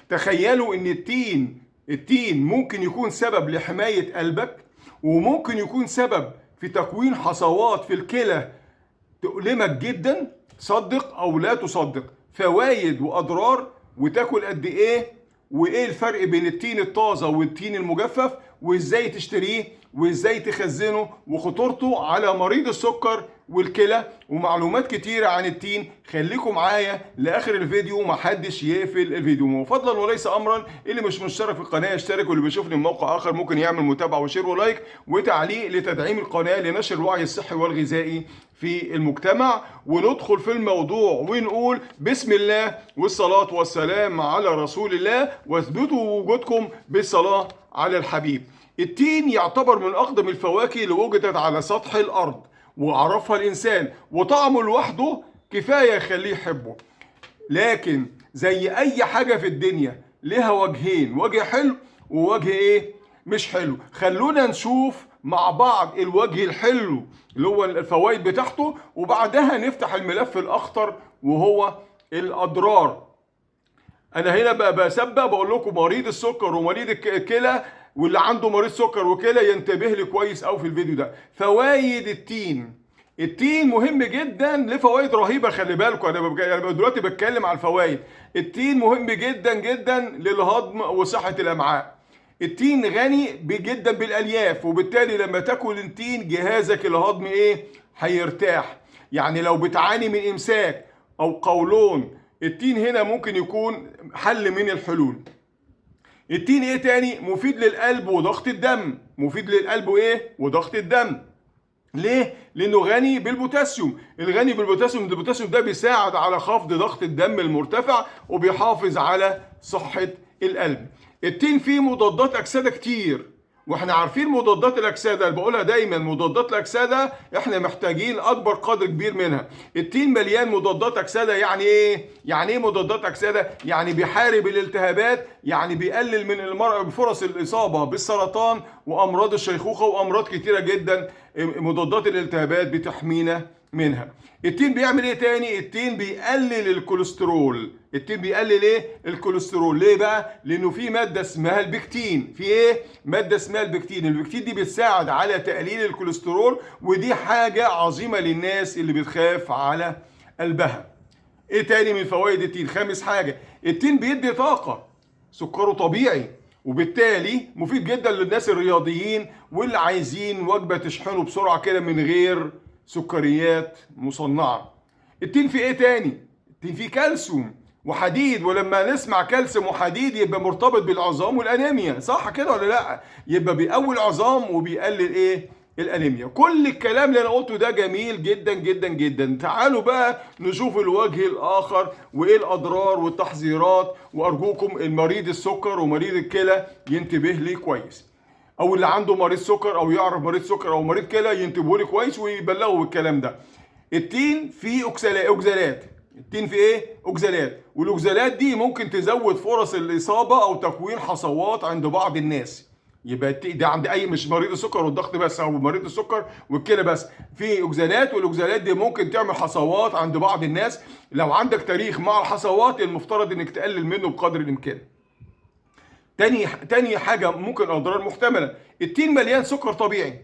تخيلوا ان التين ممكن يكون سبب لحماية قلبك، وممكن يكون سبب في تكوين حصوات في الكلى تؤلمك جدا. صدق او لا تصدق، فوائد واضرار، وتاكل قد ايه، وايه الفرق بين التين الطازه والتين المجفف، وازاي تشتريه، وازاي تخزنه، وخطورته على مريض السكر والكلى، ومعلومات كتيره عن التين. خليكم معايا لاخر الفيديو، محدش يقفل الفيديو. وفضلا وليس امرا، اللي مش مشترك في القناه يشترك، واللي بيشوفني من موقع اخر ممكن يعمل متابعه وشير ولايك وتعليق لتدعيم القناه لنشر الوعي الصحي والغذائي في المجتمع. وندخل في الموضوع ونقول بسم الله والصلاة والسلام على رسول الله، واثبتوا وجودكم بالصلاة على الحبيب. التين يعتبر من أقدم الفواكه اللي وجدت على سطح الأرض، وعرفها الإنسان، وطعمه لوحده كفاية يخليه يحبه. لكن زي أي حاجة في الدنيا لها وجهين، وجه حلو ووجه إيه؟ مش حلو. خلونا نشوف مع بعض الوجه الحلو اللي هو الفوائد بتاعته، وبعدها نفتح الملف الأخطر وهو الأضرار. أنا هنا بقى بسبق بقول لكم مريض السكر ومريض الكلى، واللي عنده مريض سكر وكلى ينتبه لي كويس أوي في الفيديو ده. فوائد التين مهم جدا، له فوائد رهيبه. خلي بالكم انا دلوقتي بتكلم على الفوائد. التين مهم جدا جدا للهضم وصحه الامعاء. التين غني جدا بالالياف، وبالتالي لما تاكل التين جهازك الهضمي ايه؟ هيرتاح. يعني لو بتعاني من امساك او قولون، التين هنا ممكن يكون حل من الحلول. التين ايه تاني؟ مفيد للقلب وضغط الدم. مفيد للقلب وايه؟ وضغط الدم. ليه؟ لأنه غني بالبوتاسيوم. الغني بالبوتاسيوم، البوتاسيوم ده بيساعد على خفض ضغط الدم المرتفع، وبيحافظ على صحة القلب. التين فيه مضادات أكسدة كتير، واحنا عارفين مضادات الأكسدة، اللي بقولها دايما مضادات الأكسدة احنا محتاجين أكبر قدر كبير منها. التين مليان مضادات أكسدة. يعني إيه؟ يعني إيه مضادات أكسدة؟ يعني بيحارب الالتهابات، يعني بيقلل من فرص الإصابة بالسرطان وأمراض الشيخوخة وأمراض كتيرة جدا. مضادات الالتهابات بتحمينا منها. التين بيعمل ايه تاني؟ التين بيقلل الكوليسترول. التين بيقلل ايه؟ الكوليسترول. ليه بقى؟ لانه في ماده اسمها البكتين. في ايه؟ ماده اسمها البكتين. البكتين دي بتساعد على تقليل الكوليسترول، ودي حاجه عظيمه للناس اللي بتخاف على قلبها. ايه تاني من فوائد التين؟ خامس حاجه، التين بيدي طاقه. سكره طبيعي، وبالتالي مفيد جدا للناس الرياضيين واللي عايزين وجبه تشحنوا بسرعه كده من غير سكريات مصنعه. التين فيه ايه تاني؟ التين فيه كالسيوم وحديد، ولما نسمع كالسيوم وحديد يبقى مرتبط بالعظام والانيميا، صح كده ولا لا؟ يبقى بيقوي العظام وبيقلل ايه؟ الانيميا. كل الكلام اللي انا قلته ده جميل جدا جدا جدا. تعالوا بقى نشوف الوجه الاخر وايه الاضرار والتحذيرات. وارجوكم المريض السكر ومريض الكلى ينتبه لي كويس، او اللي عنده مريض سكر او يعرف مريض سكر او مريض كلى ينتبهوا لي كويس ويبلغوا بالكلام ده. التين فيه اوكزالات. التين فيه ايه؟ اوكزالات. والاوكزالات دي ممكن تزود فرص الاصابه او تكوين حصوات عند بعض الناس. يبقى ده عند اي، مش مريض السكر والضغط بس او مريض السكر والكلى بس، في اوكزالات، والاوكزالات دي ممكن تعمل حصوات عند بعض الناس. لو عندك تاريخ مع الحصوات المفترض انك تقلل منه بقدر الامكان. تاني حاجه ممكن اضرار محتمله، التين مليان سكر طبيعي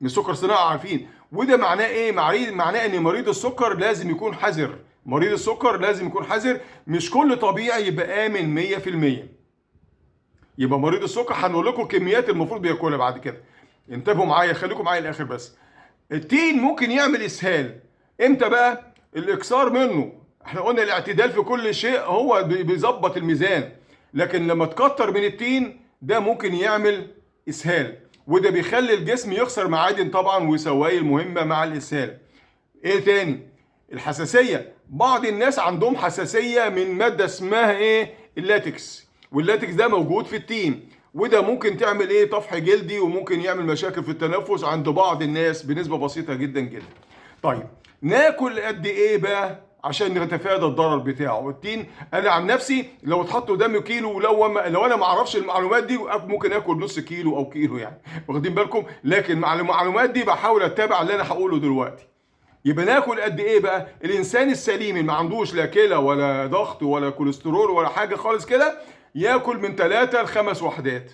مش سكر صناعي، عارفين. وده معناه ايه؟ معناه ان مريض السكر لازم يكون حذر. مريض السكر لازم يكون حذر، مش كل طبيعي يبقى امن 100%. يبقى مريض السكر هنقول لكم الكميات المفروض بياكلها بعد كده. انتبهوا معايا، خليكم معايا الاخر بس. التين ممكن يعمل اسهال. امتى بقى؟ الاكثار منه. احنا قلنا الاعتدال في كل شيء هو بيظبط الميزان، لكن لما تكتر من التين ده ممكن يعمل اسهال، وده بيخلي الجسم يخسر معادن طبعا وسوائل مهمه مع الاسهال. ايه تاني؟ الحساسيه. بعض الناس عندهم حساسيه من ماده اسمها ايه؟ اللاتكس. واللاتكس ده موجود في التين، وده ممكن تعمل ايه؟ طفح جلدي، وممكن يعمل مشاكل في التنفس عند بعض الناس بنسبه بسيطه جدا جدا. طيب ناكل قد ايه بقى عشان نتفادى الضرر بتاعه؟ التين انا عن نفسي لو اتحط قدامي كيلو، لو انا ما اعرفش المعلومات دي ممكن اكل نص كيلو او كيلو، يعني واخدين بالكم؟ لكن مع المعلومات دي بحاول اتبع اللي انا هقوله دلوقتي. يبقى ناكل قد ايه بقى؟ الانسان السليم اللي ما عندوش لا كلى ولا ضغط ولا كوليسترول ولا حاجه خالص كده ياكل من 3 ل 5 وحدات.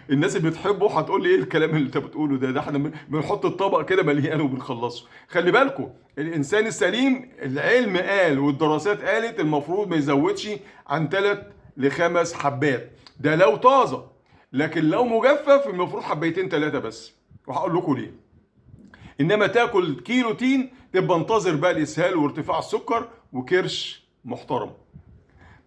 الناس اللي بتحبه هتقول لي ايه الكلام اللي انت بتقوله ده احنا بنحط الطبق كده مليان وبنخلصه. خلي بالكم الانسان السليم العلم قال والدراسات قالت المفروض ما يزودش عن 3 ل 5 حبات، ده لو طازه. لكن لو مجفف المفروض حبيتين 3 بس، وهقول لكم ليه. انما تاكل كيلو تين تبقى انتظر بقى الاسهال وارتفاع السكر وكرش محترم.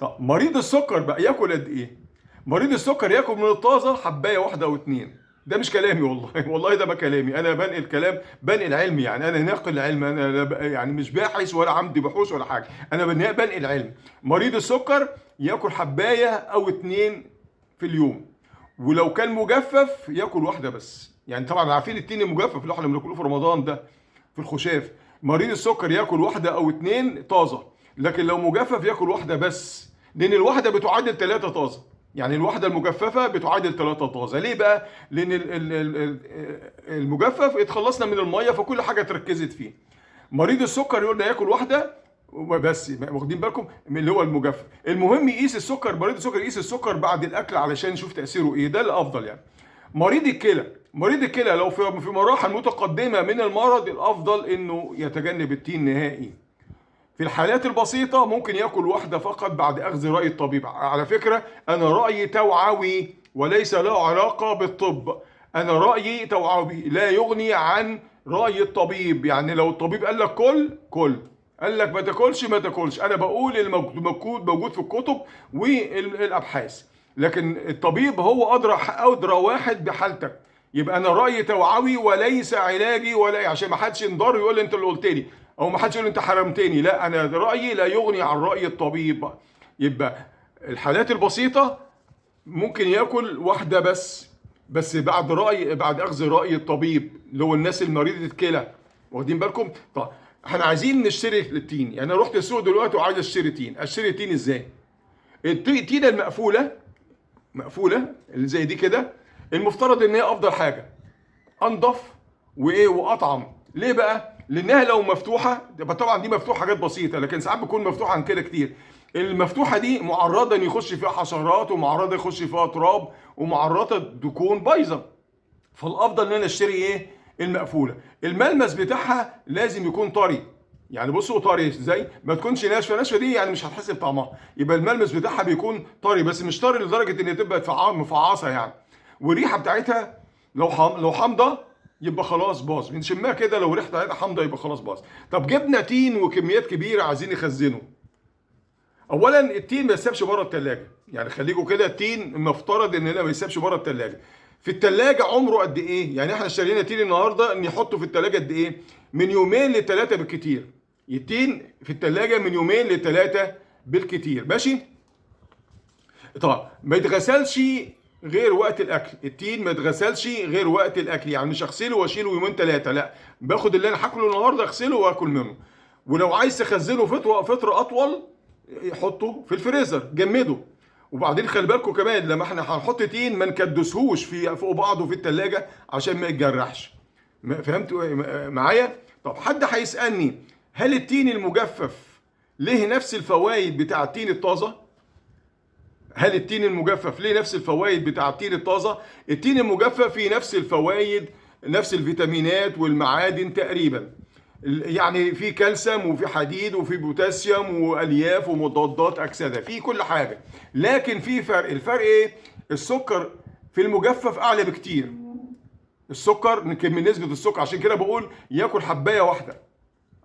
طب مريض السكر بقى ياكل قد ايه؟ مريض السكر ياكل من الطازه حبايه واحده او 2. ده مش كلامي والله، والله ده ما كلامي، انا بنقل كلام، بنقل علم، يعني انا ناقل علم، انا يعني مش باحث ولا عمدي بحوث ولا حاجه، انا بنقل علم. مريض السكر ياكل حبايه او 2 في اليوم، ولو كان مجفف ياكل واحده بس. يعني طبعا عارفين التين المجفف اللي احنا بناكله في رمضان ده في الخشاف، مريض السكر ياكل واحده او 2 طازه، لكن لو مجفف ياكل واحده بس، لان الواحده بتعادل 3 طازه. يعني الواحده المجففه بتعادل 3 طازه. ليه بقى؟ لان المجفف اتخلصنا من الميه فكل حاجه اتركزت فيه. مريض السكر يقول لنا ياكل واحده بس، واخدين بالكم من اللي هو المجفف. المهم يقيس السكر، مريض السكر يقيس السكر بعد الاكل علشان يشوف تاثيره ايه، ده الافضل يعني. مريض الكلى، مريض الكلى لو في مراحل متقدمه من المرض الافضل انه يتجنب التين نهائي. في الحالات البسيطة ممكن ياكل واحدة فقط بعد أخذ رأي الطبيب. على فكرة أنا رأيي توعوي وليس له علاقة بالطب، أنا رأيي توعوي لا يغني عن رأي الطبيب. يعني لو الطبيب قال لك كل، قال لك ما تاكلش ما تاكلش، أنا بقول موجود في الكتب والأبحاث، لكن الطبيب هو أدرى واحد بحالتك. يبقى أنا رأيي توعوي وليس علاجي، ولا عشان ما حدش ينضر يقول لي أنت اللي قلت لي، او ما حدش يقول انت حرمتني. لا، انا رايي لا يغني عن راي الطبيب. يبقى الحالات البسيطه ممكن ياكل واحده بس بعد اخذ راي الطبيب اللي هو الناس المريضه الكلى، واخدين بالكم. طب احنا عايزين نشتري التين، يعني انا رحت السوق دلوقتي وعايز اشتري تين. اشتري تين ازاي؟ التينه مقفوله اللي زي دي كده، المفترض ان هي افضل حاجه، انضف واطعم. ليه بقى؟ لانها لو مفتوحه، طبعا دي مفتوحه حاجات بسيطه، لكن ساعات بتكون مفتوحه عن كده كتير. المفتوحه دي معرضه ان يخش فيها حشرات، ومعرضه يخش فيها تراب، ومعرضه تكون بايظه. فالافضل ان انا اشتري ايه؟ المقفوله. الملمس بتاعها لازم يكون طري، يعني بصوا طري ازاي، ما تكونش ناشفه دي يعني مش هتحس بطعمها. يبقى الملمس بتاعها بيكون طري، بس مش طري لدرجه ان تبقى مفعصه يعني. والريحه بتاعتها لو حامضه يبقى خلاص باظ، بنشمها كده، لو ريحتها حامضه يبقى خلاص باظ. طب جبنا تين وكميات كبيره عايزين نخزنه. اولا التين ما يسيبش بره الثلاجه، يعني خليكوا كده، التين المفترض ان ما يسيبش بره الثلاجه. في الثلاجه عمره قد ايه؟ يعني احنا اشترينا تين النهارده، نحطه في الثلاجه قد ايه؟ من 2 ل3 بالكتير. التين في الثلاجه من 2 ل3 بالكتير، ماشي؟ طبعا ما يتغسلش غير وقت الاكل، التين ما يتغسلش غير وقت الاكل، يعني مش اغسله واشيله يومين 3، لا، باخد اللي انا هاكله النهارده اغسله واكل منه. ولو عايز تخزنه فتره اطول حطه في الفريزر، جمده. وبعدين خلي بالكم كمان لما احنا هنحط تين ما نكدسهوش فوق بعضه في الثلاجه عشان ما يتجرحش. فهمتوا معايا؟ طب حد هيسالني هل التين المجفف ليه نفس الفوائد بتاع التين الطازه؟ هل التين المجفف ليه نفس الفوائد بتاع التين الطازه؟ التين المجفف فيه نفس الفوائد، نفس الفيتامينات والمعادن تقريبا، يعني في كالسيوم وفي حديد وفي بوتاسيوم والياف ومضادات اكسده، في كل حاجه. لكن في فرق، الفرق ايه؟ السكر في المجفف اعلى بكتير. السكر من نسبه السكر، عشان كده بقول ياكل حبايه واحده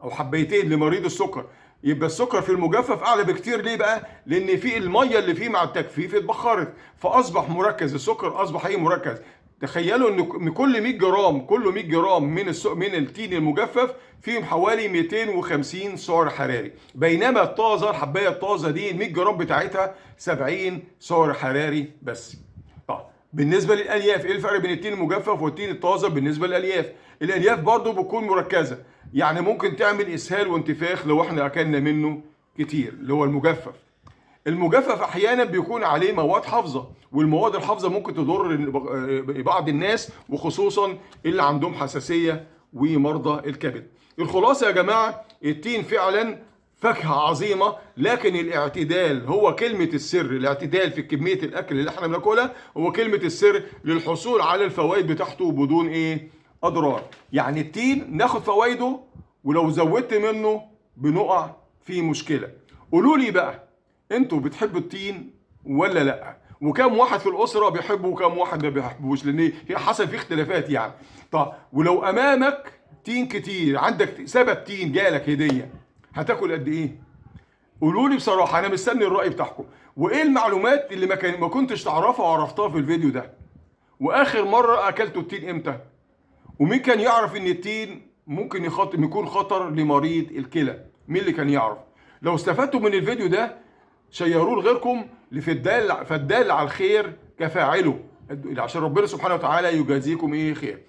او حبايتين لمريض السكر. يبقى السكر في المجفف اعلى بكتير. ليه بقى؟ لان في الميه اللي فيه مع التجفيف اتبخرت فاصبح مركز، السكر اصبح ايه؟ مركز. تخيلوا ان كل 100 جرام من التين المجفف فيهم حوالي 250 سعر حراري، بينما الطازه، الحبايه الطازه دي ال 100 جرام بتاعتها 70 سعر حراري بس. بالنسبه للالياف، ايه الفرق بين التين المجفف والتين الطازه؟ بالنسبه للالياف، الالياف برضو بتكون مركزه، يعني ممكن تعمل اسهال وانتفاخ لو احنا اكلنا منه كتير، اللي هو المجفف. المجفف احيانا بيكون عليه مواد حافظه، والمواد الحافظه ممكن تضر بعض الناس، وخصوصا اللي عندهم حساسيه ومرضى الكبد. الخلاصة يا جماعة، التين فعلا فاكهة عظيمة، لكن الاعتدال هو كلمة السر. الاعتدال في كمية الأكل اللي احنا بناكلها هو كلمة السر للحصول على الفوائد بتاعته بدون ايه؟ أضرار. يعني التين ناخد فوائده، ولو زودت منه بنقع في مشكلة. قولوا لي بقى، انتوا بتحبوا التين ولا لا؟ وكم واحد في الأسرة بيحبه وكم واحد ما بيحبوش؟ لأن هي حصل فيه اختلافات يعني. طب ولو أمامك تين كتير، عندك سبت تين جالك هدية، هتاكل قد ايه؟ قولوا لي بصراحه، انا مستني الراي بتاعكم. وايه المعلومات اللي ما كنتش تعرفها وعرفتها في الفيديو ده؟ واخر مره اكلتوا التين امتى؟ ومين كان يعرف ان التين ممكن يكون خطر لمريض الكلى؟ مين اللي كان يعرف؟ لو استفدتوا من الفيديو ده شيروه لغيركم، فالدال على الخير كفاعله، عشان ربنا سبحانه وتعالى يجازيكم ايه؟ خير.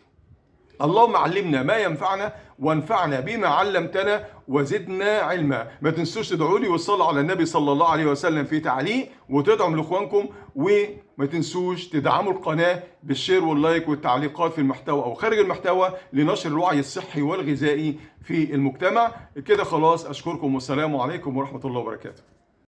اللهم علمنا ما ينفعنا وانفعنا بما علمتنا وزدنا علما. ما تنسوش تدعوا لي وتصلوا على النبي صلى الله عليه وسلم في تعليق، وتدعم لاخوانكم، وما تنسوش تدعموا القناه بالشير واللايك والتعليقات في المحتوى او خارج المحتوى لنشر الوعي الصحي والغذائي في المجتمع. كده خلاص، اشكركم والسلام عليكم ورحمه الله وبركاته.